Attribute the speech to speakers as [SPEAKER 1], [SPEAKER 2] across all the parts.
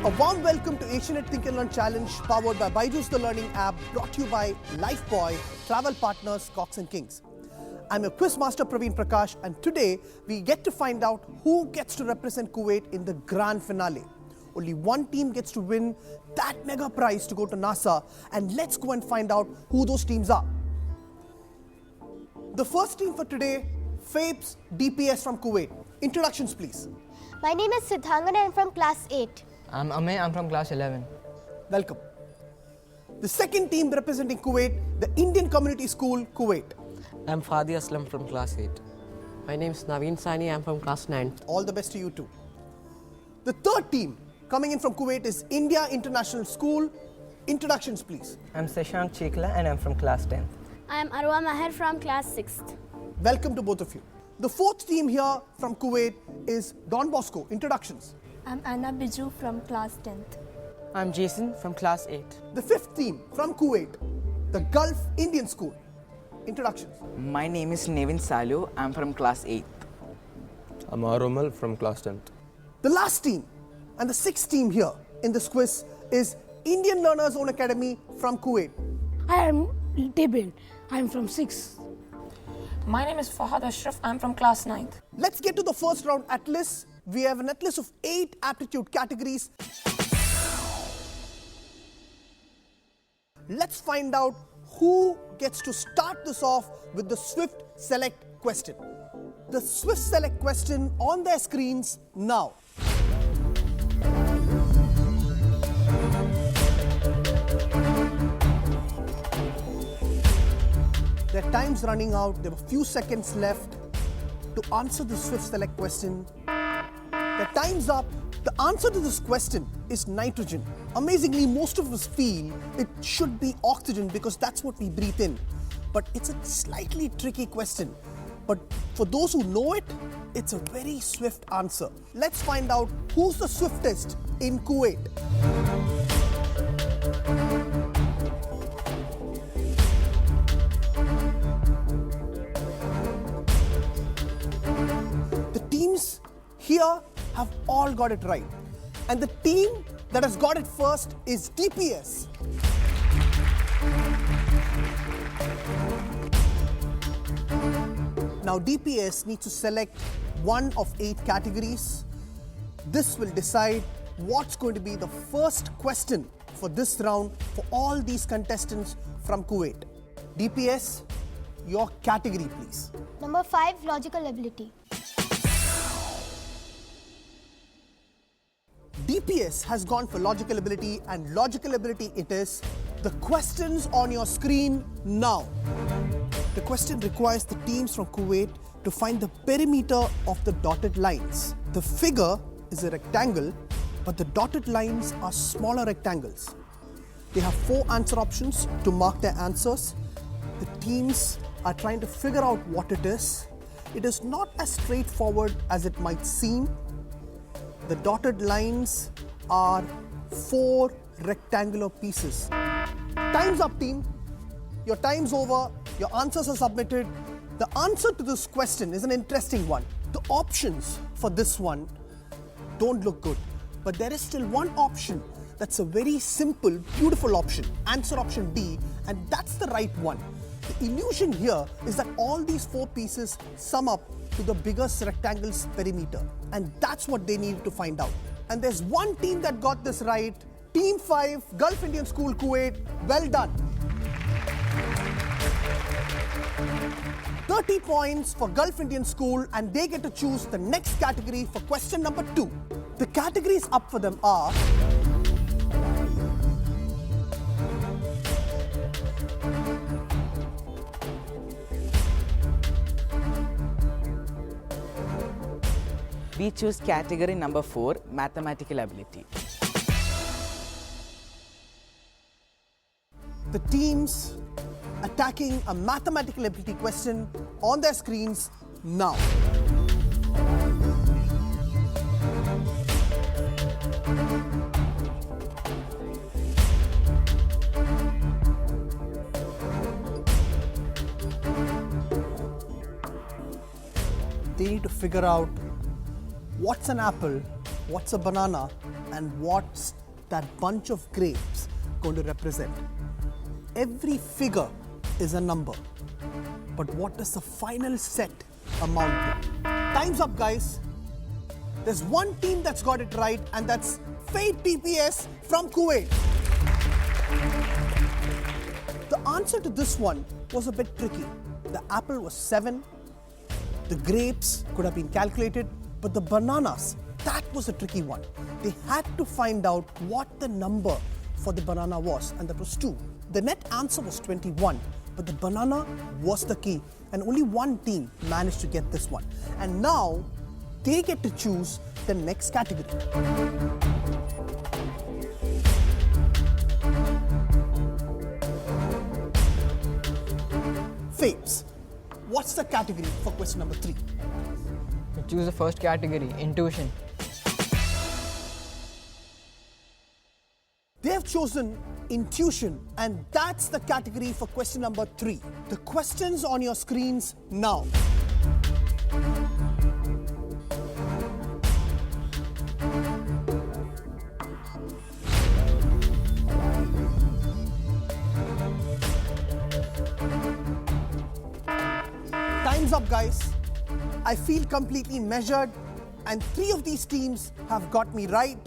[SPEAKER 1] A warm welcome to Asianet Think Learn Challenge powered by Byju's the Learning app, brought to you by Lifebuoy, travel partners Cox Kings. I'm your quiz master Praveen Prakash, and today we get to find out who gets to represent Kuwait in the grand finale. Only one team gets to win that mega prize to go to NASA, and let's go and find out who those teams are. The first team for today, FAPES DPS from Kuwait. Introductions, please.
[SPEAKER 2] My name is Siddhangan and I'm from class 8.
[SPEAKER 3] I'm Amey, I'm from class 11.
[SPEAKER 1] Welcome. The second team representing Kuwait, the Indian Community School, Kuwait.
[SPEAKER 4] I'm Fadi Aslam from class 8. My name is Naveen Sani, I'm from class 9.
[SPEAKER 1] All the best to you too. The third team coming in from Kuwait is India International School. Introductions, please.
[SPEAKER 3] I'm Seshank Chikla and I'm from class 10th.
[SPEAKER 2] I am Arwa Maher from class 6th.
[SPEAKER 1] Welcome to both of you. The fourth team here from Kuwait is Don Bosco. Introductions.
[SPEAKER 5] I'm Anna Byju from class 10th.
[SPEAKER 4] I'm Jason from class 8.
[SPEAKER 1] The fifth team from Kuwait, the Gulf Indian School. Introductions.
[SPEAKER 6] My name is Nevin Salu. I'm from class 8th.
[SPEAKER 7] I'm Aromal from class 10th.
[SPEAKER 1] The last team and the sixth team here in this quiz is Indian Learners Own Academy from Kuwait.
[SPEAKER 5] I am Tibin. I am from 6th.
[SPEAKER 8] My name is Fahad Ashraf. I'm from class 9th.
[SPEAKER 1] Let's get to the first round atlas. We have an atlas of 8 aptitude categories. Let's find out who gets to start this off with the Swift Select question. The Swift Select question on their screens now. Their time's running out. There were a few seconds left to answer the Swift Select question. The time's up. The answer to this question is nitrogen. Amazingly, most of us feel it should be oxygen because that's what we breathe in. But it's a slightly tricky question. But for those who know it, it's a very swift answer. Let's find out who's the swiftest in Kuwait. The teams here have all got it right. And the team that has got it first is DPS. Now DPS needs to select one of 8 categories. This will decide what's going to be the first question for this round for all these contestants from Kuwait. DPS, your category, please.
[SPEAKER 2] Number 5, logical ability.
[SPEAKER 1] DPS has gone for logical ability, and logical ability it is. The questions on your screen now. The question requires the teams from Kuwait to find the perimeter of the dotted lines. The figure is a rectangle, but the dotted lines are smaller rectangles. They have 4 answer options to mark their answers. The teams are trying to figure out what it is. It is not as straightforward as it might seem. The dotted lines are 4 rectangular pieces. Time's up, team. Your time's over. Your answers are submitted. The answer to this question is an interesting one. The options for this one don't look good, but there is still one option that's a very simple, beautiful option. Answer option D, and that's the right one. The illusion here is that all these 4 pieces sum up to the biggest rectangle's perimeter, and that's what they need to find out. And there's one team that got this right. Team 5, Gulf Indian School, Kuwait. Well done. 30 points for Gulf Indian School, and they get to choose the next category for question number 2. The categories up for them are
[SPEAKER 6] We choose category number 4, mathematical ability.
[SPEAKER 1] The teams attacking a mathematical ability question on their screens now. They need to figure out what's an apple, what's a banana, and what's that bunch of grapes going to represent. Every figure is a number, but what does the final set amount to? Time's up, guys. There's one team that's got it right, and that's Fate PPS from Kuwait. The answer to this one was a bit tricky. The apple was 7. The grapes could have been calculated, but the bananas, that was a tricky one. They had to find out what the number for the banana was, and that was 2. The net answer was 21, but the banana was the key, and only one team managed to get this one. And now, they get to choose the next category. Fates, what's the category for question number 3?
[SPEAKER 3] Choose the first category, intuition.
[SPEAKER 1] They have chosen intuition, and that's the category for question number 3. The questions on your screens now. Time's up, guys. I feel completely measured, and 3 of these teams have got me right.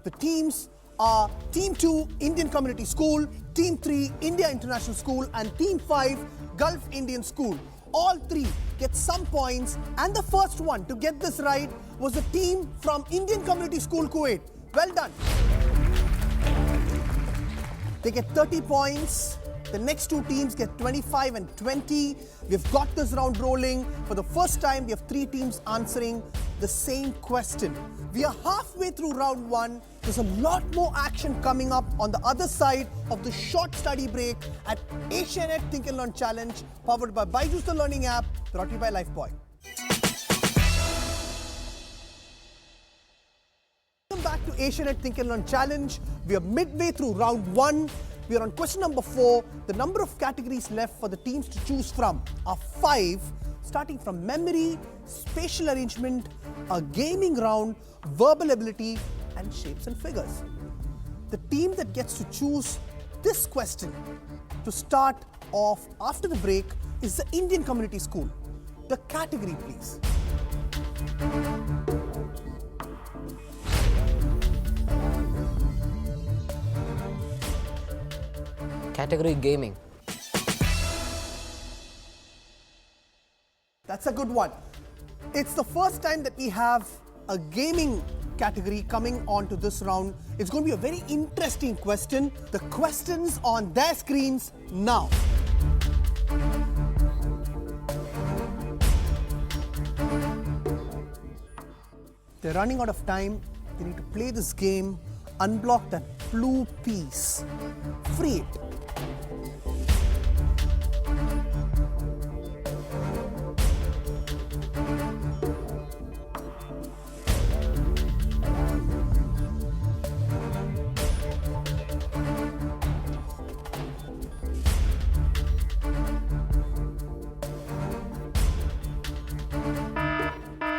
[SPEAKER 1] The teams are Team 2, Indian Community School, Team 3, India International School, and Team 5, Gulf Indian School. All 3 get some points, and the first one to get this right was the team from Indian Community School, Kuwait. Well done. They get 30 points. The next 2 teams get 25 and 20. We've got this round rolling. For the first time, we have 3 teams answering the same question. We are halfway through round 1. There's a lot more action coming up on the other side of the short study break at Asianet Think Learn Challenge, powered by Byju the Learning app, brought to you by Lifebuoy. Welcome back to Asianet Think Learn Challenge. We are midway through round 1. We are on question number 4. The number of categories left for the teams to choose from are 5, starting from memory, spatial arrangement, a gaming round, verbal ability, and shapes and figures. The team that gets to choose this question to start off after the break is the Indian Community School. The category, please.
[SPEAKER 4] Category gaming.
[SPEAKER 1] That's a good one. It's the first time that we have a gaming category coming on to this round. It's going to be a very interesting question. The questions on their screens now. They're running out of time. They need to play this game, unblock that blue piece, free it.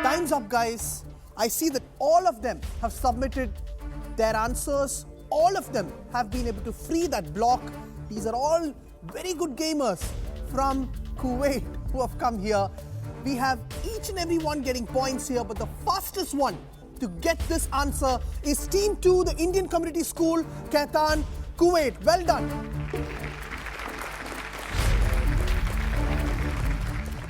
[SPEAKER 1] Time's up, guys. I see that all of them have submitted their answers. All of them have been able to free that block. These are all very good gamers from Kuwait who have come here. We have each and every one getting points here, but the fastest one to get this answer is Team 2, the Indian Community School, Kaitan, Kuwait. Well done.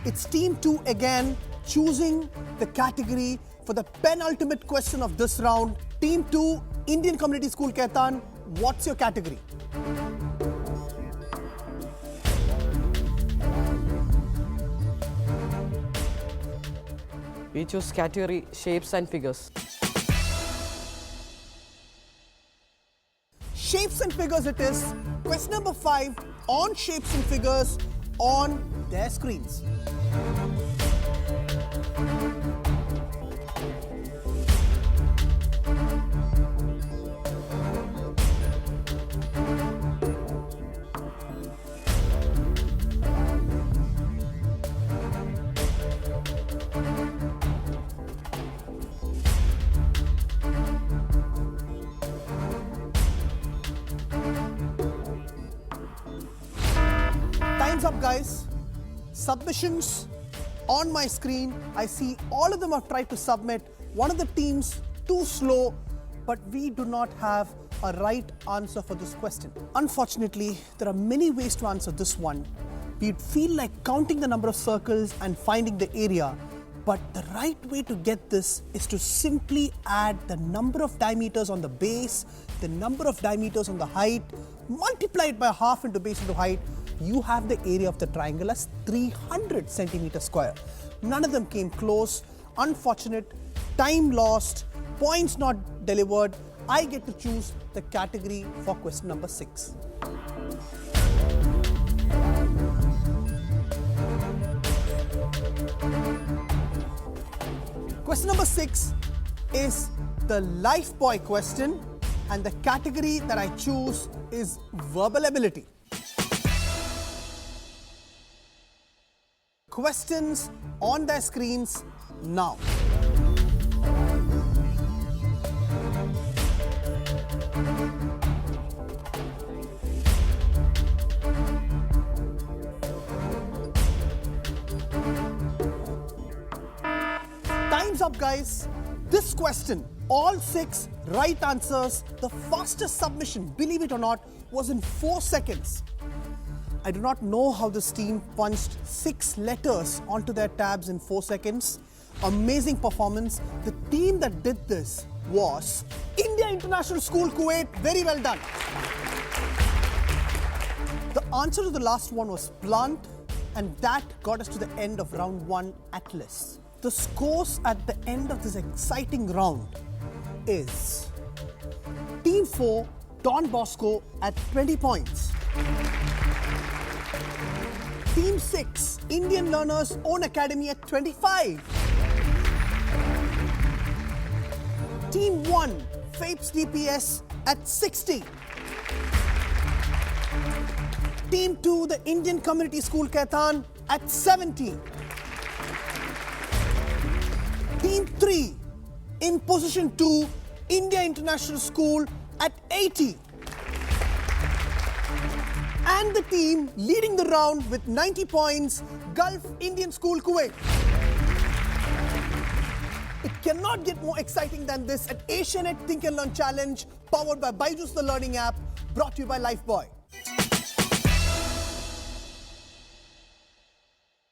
[SPEAKER 1] It's Team 2 again, choosing the category for the penultimate question of this round. Team 2, Indian Community School, Kaitan, what's your category?
[SPEAKER 4] We choose category shapes and figures.
[SPEAKER 1] Shapes and figures it is. Question number 5 on shapes and figures on their screens. Time's up, guys. Submissions on my screen. I see all of them have tried to submit. One of the teams too slow, but we do not have a right answer for this question. Unfortunately, there are many ways to answer this one. We'd feel like counting the number of circles and finding the area, but the right way to get this is to simply add the number of diameters on the base, the number of diameters on the height, multiply it by half into base into height. You have the area of the triangle as 300 centimeters square. None of them came close. Unfortunate, time lost, points not delivered. I get to choose the category for question number 6. Question number 6 is the Lifebuoy question, and the category that I choose is verbal ability. Questions on their screens now. Time's up, guys. This question, all 6 right answers, the fastest submission, believe it or not, was in 4 seconds. I do not know how this team punched 6 letters onto their tabs in 4 seconds. Amazing performance. The team that did this was India International School, Kuwait. Very well done. The answer to the last one was plant, and that got us to the end of round 1 Atlas. The scores at the end of this exciting round is Team 4, Don Bosco at 20 points. Team 6, Indian Learners Own Academy at 25. Team 1, FAPES DPS at 60. Team 2, the Indian Community School Kaithan at 70. Team 3, in position 2, India International School at 80. And the team leading the round with 90 points, Gulf Indian School, Kuwait. It cannot get more exciting than this at Asianet Think Learn Challenge, powered by Byju the Learning app, brought to you by Lifebuoy.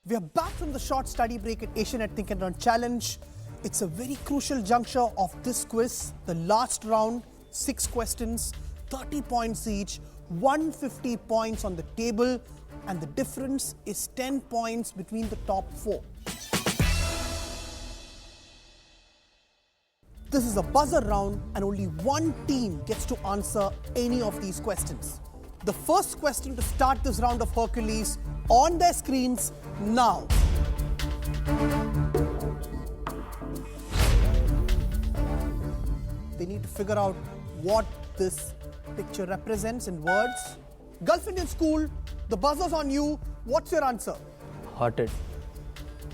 [SPEAKER 1] We are back from the short study break at Asianet Think Learn Challenge. It's a very crucial juncture of this quiz, the last round, 6 questions, 30 points each, 150 points on the table, and the difference is 10 points between the top 4. This is a buzzer round, and only one team gets to answer any of these questions. The first question to start this round of Hercules on their screens now. They need to figure out what this picture represents in words. Gulf Indian School, the buzzer's on you. What's your answer?
[SPEAKER 7] Hearted.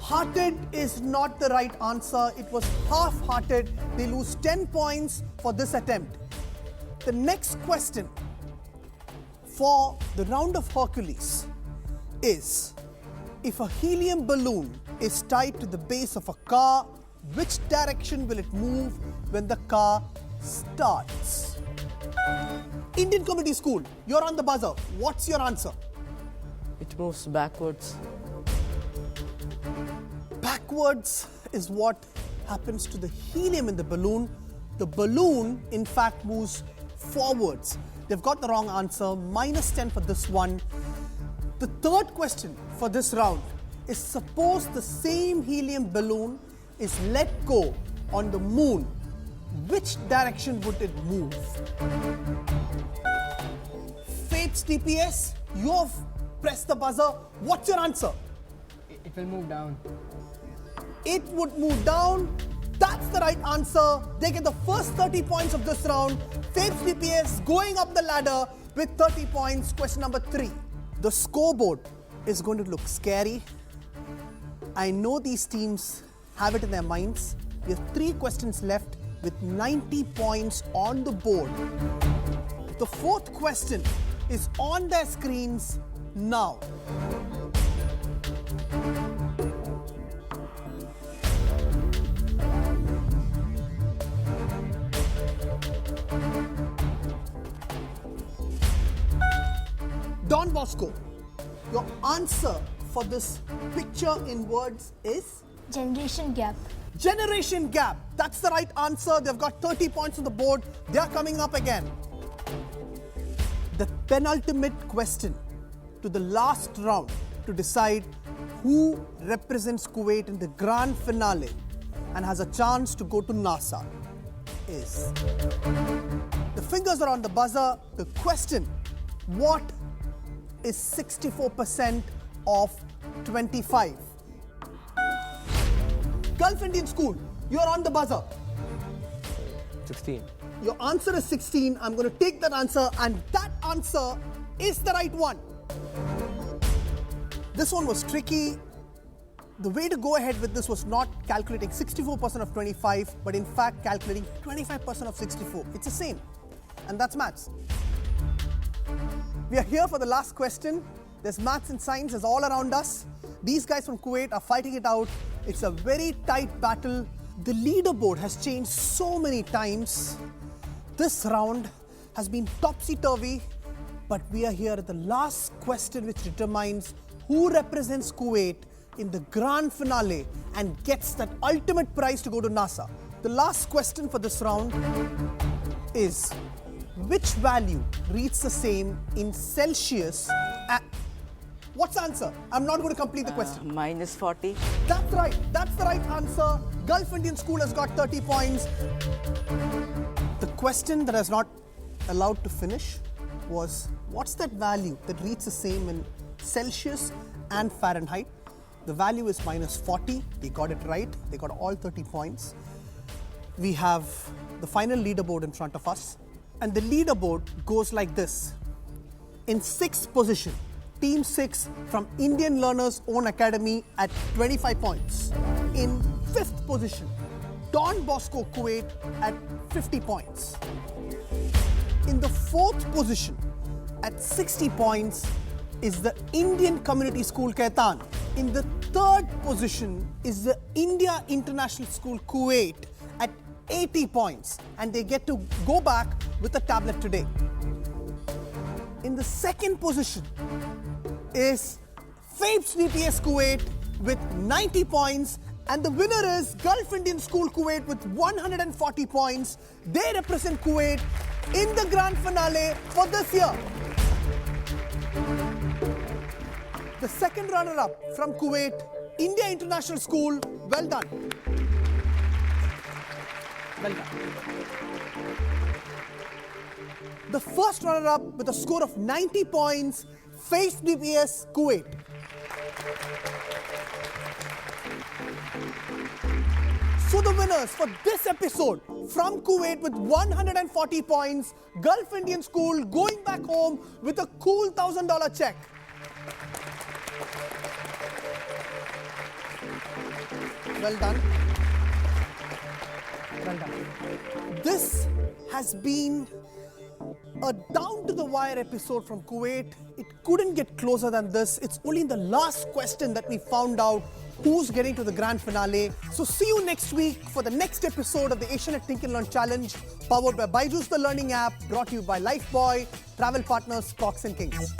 [SPEAKER 1] Hearted is not the right answer. It was half-hearted. They lose 10 points for this attempt. The next question for the round of Hercules is, if a helium balloon is tied to the base of a car, which direction will it move when the car starts? Indian Community School, you're on the buzzer. What's your answer?
[SPEAKER 4] It moves backwards.
[SPEAKER 1] Backwards is what happens to the helium in the balloon. The balloon, in fact, moves forwards. They've got the wrong answer. Minus 10 for this one. The third question for this round is, suppose the same helium balloon is let go on the moon, which direction would it move? Fates DPS, you have pressed the buzzer. What's your answer?
[SPEAKER 3] It will move down.
[SPEAKER 1] It would move down. That's the right answer. They get the first 30 points of this round. Fates DPS going up the ladder with 30 points. Question number 3. The scoreboard is going to look scary. I know these teams have it in their minds. We have 3 questions left with 90 points on the board. The 4th question is on their screens now. Don Bosco, your answer for this picture in words is?
[SPEAKER 2] Generation gap.
[SPEAKER 1] Generation gap. That's the right answer. They've got 30 points on the board. They are coming up again. The penultimate question to the last round to decide who represents Kuwait in the grand finale and has a chance to go to NASA is. The fingers are on the buzzer. The question, what is 64% of 25? Gulf Indian School, you're on the buzzer.
[SPEAKER 7] 16.
[SPEAKER 1] Your answer is 16. I'm going to take that answer, and that answer is the right one. This one was tricky. The way to go ahead with this was not calculating 64% of 25, but in fact calculating 25% of 64. It's the same, and that's maths. We are here for the last question. There's maths and sciences all around us. These guys from Kuwait are fighting it out. It's a very tight battle. The leaderboard has changed so many times. This round has been topsy-turvy, but we are here at the last question which determines who represents Kuwait in the grand finale and gets that ultimate prize to go to NASA. The last question for this round is, which value reads the same in Celsius? What's the answer? I'm not going to complete the question.
[SPEAKER 6] Minus 40.
[SPEAKER 1] That's right. That's the right answer. Gulf Indian School has got 30 points. The question that I was not allowed to finish was, what's that value that reads the same in Celsius and Fahrenheit? The value is minus 40. They got it right. They got all 30 points. We have the final leaderboard in front of us. And the leaderboard goes like this. In 6th position, Team 6 from Indian Learners Own Academy at 25 points. In 5th position, Don Bosco Kuwait at 50 points. In the 4th position at 60 points is the Indian Community School Kaitan. In the 3rd position is the India International School Kuwait at 80 points, and they get to go back with a tablet today. In the 2nd position is Fates DPS Kuwait with 90 points, and the winner is Gulf Indian School Kuwait with 140 points. They represent Kuwait in the grand finale for this year. The second runner-up from Kuwait, India International School, well done. Well done. The first runner-up with a score of 90 points, Face DPS Kuwait. So the winners for this episode from Kuwait with 140 points, Gulf Indian School going back home with a cool $1,000 check. Well done. Well done. This has been a down-to-the-wire episode from Kuwait. It couldn't get closer than this. It's only in the last question that we found out who's getting to the grand finale. So see you next week for the next episode of the Asianet Think Learn Challenge, powered by Byju's the Learning app, brought to you by Lifebuoy, travel partners Cox Kings.